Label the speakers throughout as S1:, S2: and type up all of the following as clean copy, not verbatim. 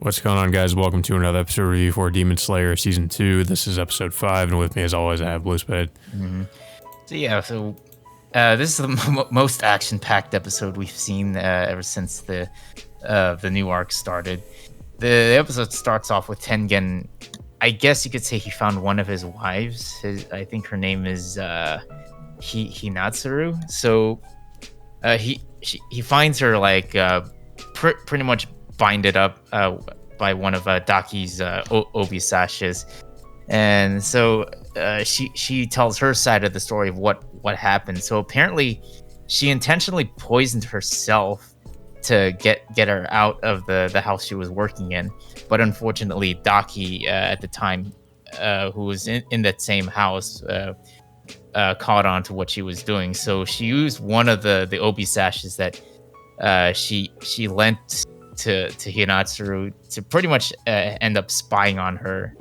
S1: What's going on, guys? Welcome to another episode review for Demon Slayer Season 2. This is episode 5, and with me, as always, I have Blue Spade.
S2: Mm-hmm. So this is the most action-packed episode we've seen ever since the new arc started. The episode starts off with Tengen. I guess you could say he found one of his wives. I think her name is Hinatsuru. So he finds her pretty much binded up by one of Daki's obi sashes, and so she tells her side of the story of what happened. So apparently, she intentionally poisoned herself to get her out of the house she was working in. But unfortunately, Daki at the time, who was in that same house, caught on to what she was doing. So she used one of the obi sashes that she lent to Hinatsuru to pretty much end up spying on her,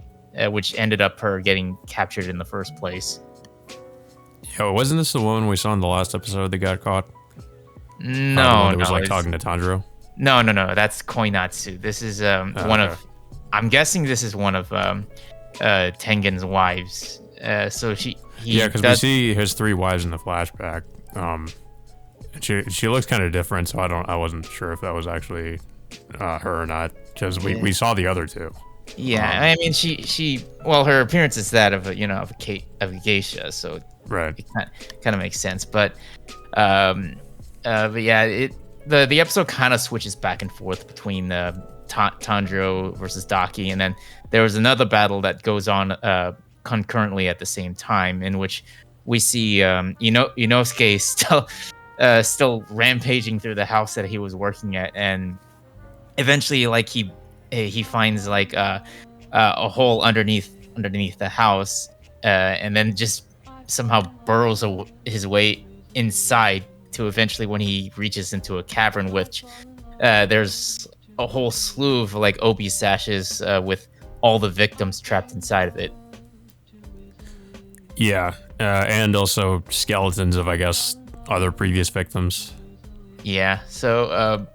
S2: which ended up her getting captured in the first place.
S1: Yo, wasn't this the woman we saw in the last episode that got caught?
S2: No,
S1: that was talking to Tanjiro?
S2: No, that's Koinatsu. This is one of, I'm guessing this is one of Tengen's wives.
S1: Because we see his 3 wives in the flashback. She looks kind of different, so I wasn't sure if that was actually her or not, because we saw the other 2.
S2: Yeah, I mean, she her appearance is that of a geisha, so
S1: right,
S2: it kind of makes sense. But yeah, the episode kind of switches back and forth between Tanjiro versus Daki, and then there was another battle that goes on concurrently at the same time, in which we see Inosuke still rampaging through the house that he was working at, and eventually he finds a hole underneath the house, and then just somehow burrows his way inside to eventually, when he reaches into a cavern, which there's a whole slew of obi sashes with all the victims trapped inside of it.
S1: Yeah, and also skeletons of, I guess, other previous victims.
S2: Yeah, so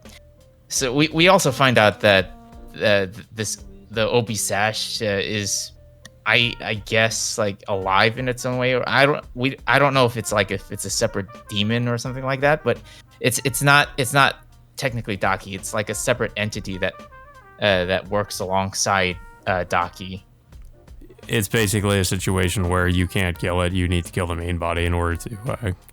S2: we also find out that the obi sash is I guess alive in its own way, or I don't know if it's a separate demon or something like that, but it's not technically Daki. It's like a separate entity that works alongside Daki.
S1: It's basically a situation where you can't kill it. You need to kill the main body in order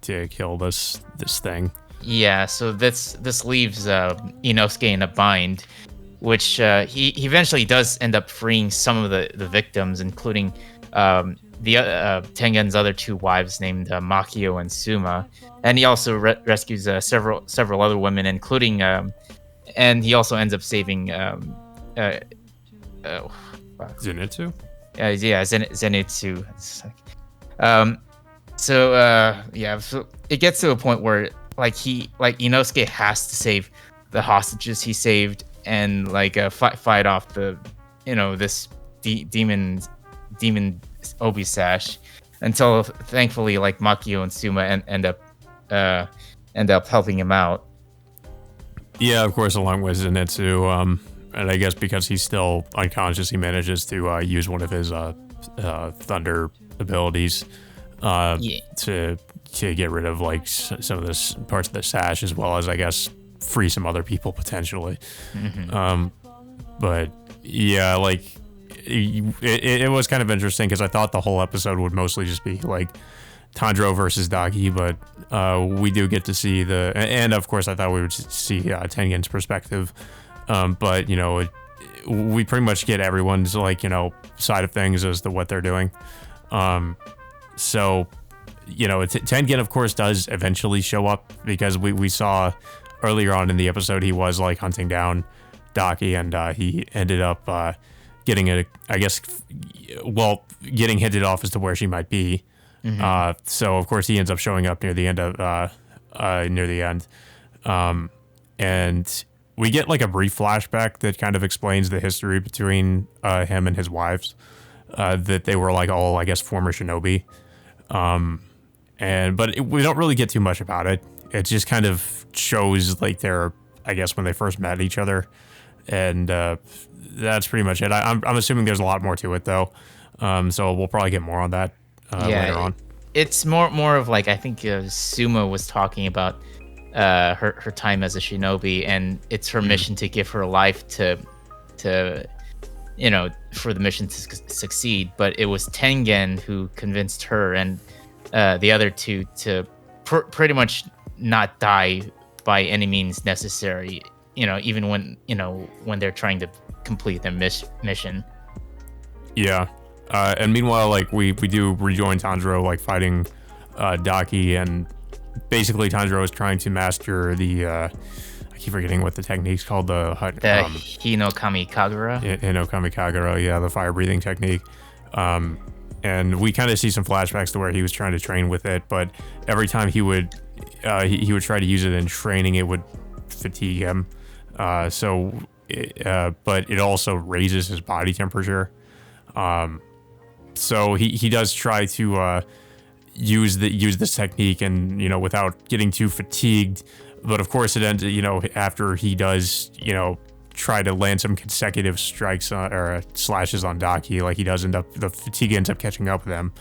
S1: to kill this thing. Yeah,
S2: so this leaves Inosuke in a bind, which he eventually does end up freeing some of the victims, including Tengen's other 2 wives named Makio and Suma, and he also rescues several other women, including and he also ends up saving
S1: Zenitsu.
S2: Zenitsu. So it gets to a point where Inosuke has to save the hostages he saved, and fight off this demon obi sash, until thankfully Makio and Suma end up helping him out.
S1: Yeah, of course, along with Zenitsu, and I guess because he's still unconscious, he manages to use one of his thunder abilities to get rid of some of the parts of the sash, as well as, I guess, free some other people potentially.
S2: Mm-hmm.
S1: But yeah, it was kind of interesting, because I thought the whole episode would mostly just be Tanjiro versus Daki, but we do get to see and of course I thought we would see Tengen's perspective. But we pretty much get everyone's side of things as to what they're doing. So Tengen, of course, does eventually show up, because we saw earlier on in the episode he was hunting down Daki, and he ended up getting getting hinted off as to where she might be. Mm-hmm. So of course he ends up showing up near the end, and we get a brief flashback that kind of explains the history between him and his wives, that they were all, I guess, former shinobi. But we don't really get too much about it. It just kind of shows they're, I guess, when they first met each other, and that's pretty much it. I'm assuming there's a lot more to it though, so we'll probably get more on that later on.
S2: It's more of like, I think Suma was talking about her time as a shinobi, and it's her mission to give her life to for the mission to succeed. But it was Tengen who convinced her and the other two to pretty much not die by any means necessary. Even when they're trying to complete their mission.
S1: Yeah. And meanwhile, like we do rejoin Tanjiro, like fighting Daki, and basically Tanjiro is trying to master the I keep forgetting what the technique's called, the
S2: Hinokami Kagura.
S1: Hinokami Kagura, yeah, the fire breathing technique. And we kind of see some flashbacks to where he was trying to train with it, but every time he would try to use it in training, it would fatigue him. But it also raises his body temperature. So he does try to use this technique, and without getting too fatigued. But of course, it ends. After he does try to land some consecutive strikes or slashes on Daki, like he does end up, the fatigue ends up catching up with him.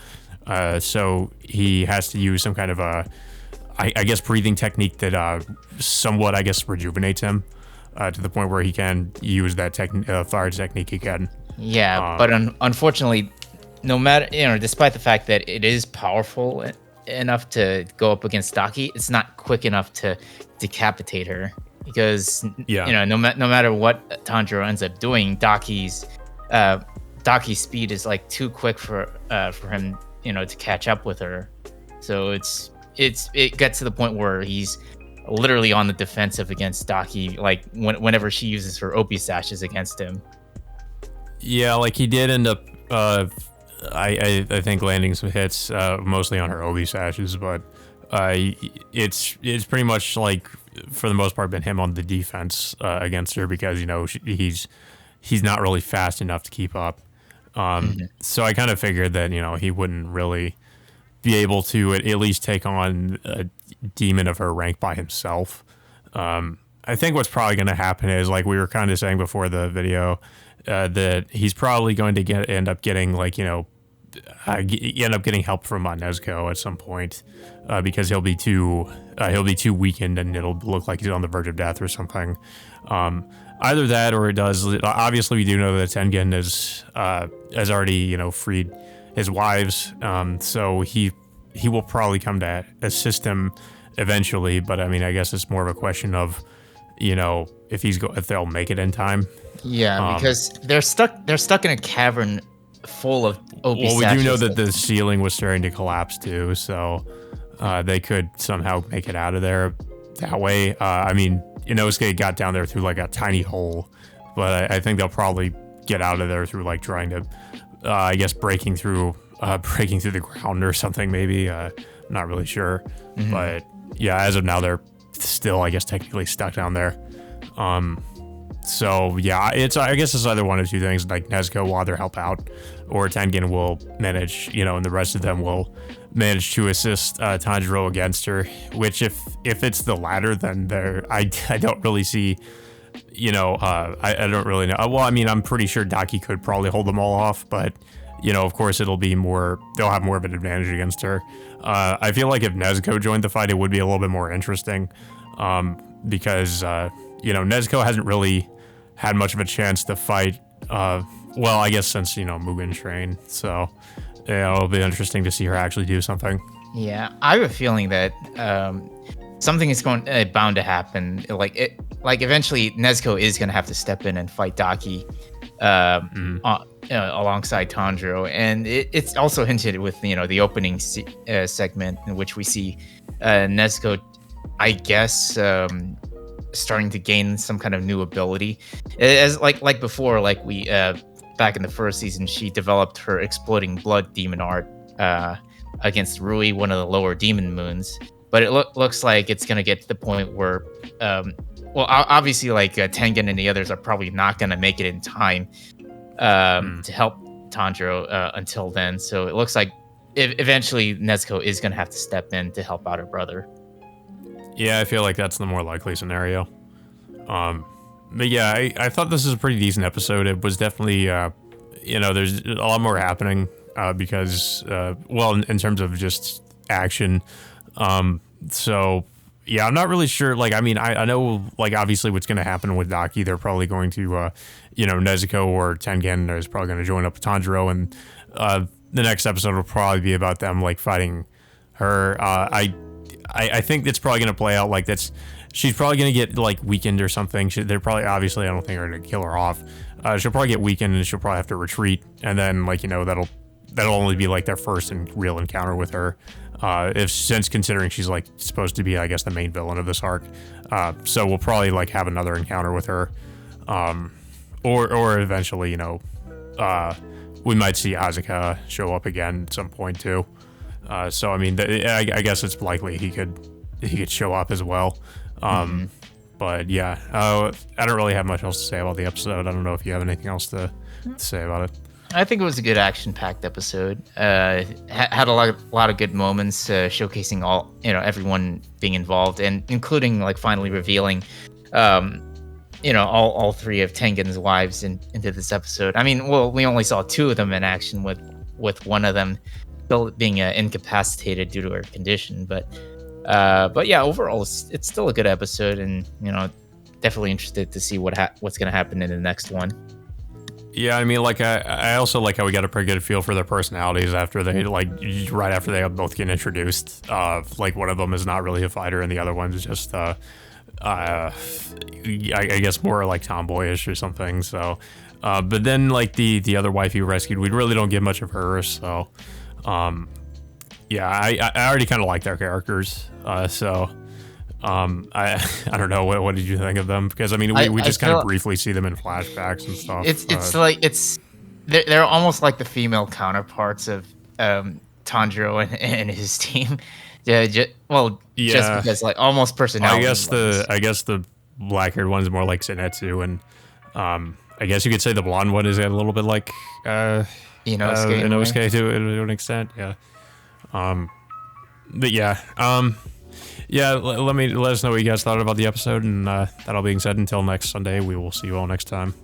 S1: So he has to use some kind of I guess breathing technique that somewhat rejuvenates him to the point where he can use that fire technique again.
S2: Yeah, but unfortunately, no matter despite the fact that it is powerful enough to go up against Daki, it's not quick enough to decapitate her, because no matter what Tanjiro ends up doing, Daki's speed is like too quick for him to catch up with her. So it gets to the point where he's literally on the defensive against Daki, like whenever she uses her Obi sashes against him.
S1: Yeah, like he did end up I think landing some hits mostly on her Obi sashes, but it's pretty much like for the most part been him on the defense against her, because he's not really fast enough to keep up. So I kind of figured that he wouldn't really be able to at least take on a demon of her rank by himself. I think what's probably going to happen is, like we were kind of saying before the video, that he's probably going to end up getting end up getting help from Nezuko at some point, because he'll be too weakened, and it'll look like he's on the verge of death or something. Either that, or it does. Obviously, we do know that Tengen has already freed his wives, so he will probably come to assist him eventually. But I mean, I guess it's more of a question of if they'll make it in time.
S2: Yeah, because they're stuck in a cavern full of Obi
S1: Well, we
S2: sashes.
S1: do know that the ceiling was starting to collapse too, so they could somehow make it out of there that way. I mean, Inosuke got down there through like a tiny hole, but I think they'll probably get out of there through like trying to, I guess, breaking through the ground or something. Maybe I'm not really sure, but yeah, as of now they're still, I guess, technically stuck down there. So yeah, I guess it's either one of two things. Like Nezuko will either help out, or Tengen will manage, and the rest of them will manage to assist Tanjiro against her. Which, if it's the latter, then I don't really see, I don't really know. Well, I mean, I'm pretty sure Daki could probably hold them all off, but of course they'll have more of an advantage against her. I feel like if Nezuko joined the fight, it would be a little bit more interesting, because Nezuko hasn't really had much of a chance to fight, well, I guess since, Mugen Train. So, it'll be interesting to see her actually do something.
S2: Yeah, I have a feeling that something is bound to happen. Like eventually Nezuko is going to have to step in and fight Daki alongside Tanjiro. And it's also hinted with, the opening segment in which we see Nezuko, I guess, starting to gain some kind of new ability, as like before, like we back in the first season, she developed her exploding blood demon art against Rui, one of the lower demon moons. But it looks like it's gonna get to the point where obviously, like Tengen and the others are probably not gonna make it in time to help Tanjiro until then. So it looks like eventually Nezuko is gonna have to step in to help out her brother.
S1: Yeah, I feel like that's the more likely scenario. But yeah, I thought this was a pretty decent episode. It was definitely, there's a lot more happening because, in terms of just action. So yeah, I'm not really sure. Like, I mean, I know, like, obviously what's going to happen with Daki. They're probably going to, Nezuko or Tengen is probably going to join up with Tanjiro, and the next episode will probably be about them, like, fighting her. I think it's probably going to play out like that's. She's probably going to get, like, weakened or something. They're probably, obviously, I don't think they're going to kill her off. She'll probably get weakened, and she'll probably have to retreat. And then, like, that'll only be, like, their first and real encounter with her. Since considering she's, like, supposed to be, I guess, the main villain of this arc. So we'll probably, like, have another encounter with her. Or eventually, we might see Asuka show up again at some point, too. So, I mean, I guess it's likely he could show up as well. But yeah, I don't really have much else to say about the episode. I don't know if you have anything else to say about it.
S2: I think it was a good action-packed episode. Had a lot of good moments, showcasing everyone being involved, and including, like, finally revealing, all three of Tengen's wives into this episode. I mean, well, we only saw two of them in action, with one of them still being incapacitated due to her condition, but yeah, overall it's still a good episode, and definitely interested to see what's going to happen in the next one.
S1: Yeah, I mean, like, I also like how we got a pretty good feel for their personalities after they, like, right after they both get introduced. Like, one of them is not really a fighter, and the other one is just, I guess more, like, tomboyish or something. So, but then, like, the other wife he rescued, we really don't get much of her. So, yeah, I already kind of like their characters. I don't know, what did you think of them? Because I mean, we just kind of briefly see them in flashbacks and stuff.
S2: They're almost like the female counterparts of Tanjiro and his team. Yeah, just because, like, almost personality.
S1: I guess the black-haired one's more like Zenitsu, and I guess you could say the blonde one is a little bit like Inosuke to an extent. Yeah. But yeah. Yeah, let us know what you guys thought about the episode, and that all being said, until next Sunday, we will see you all next time.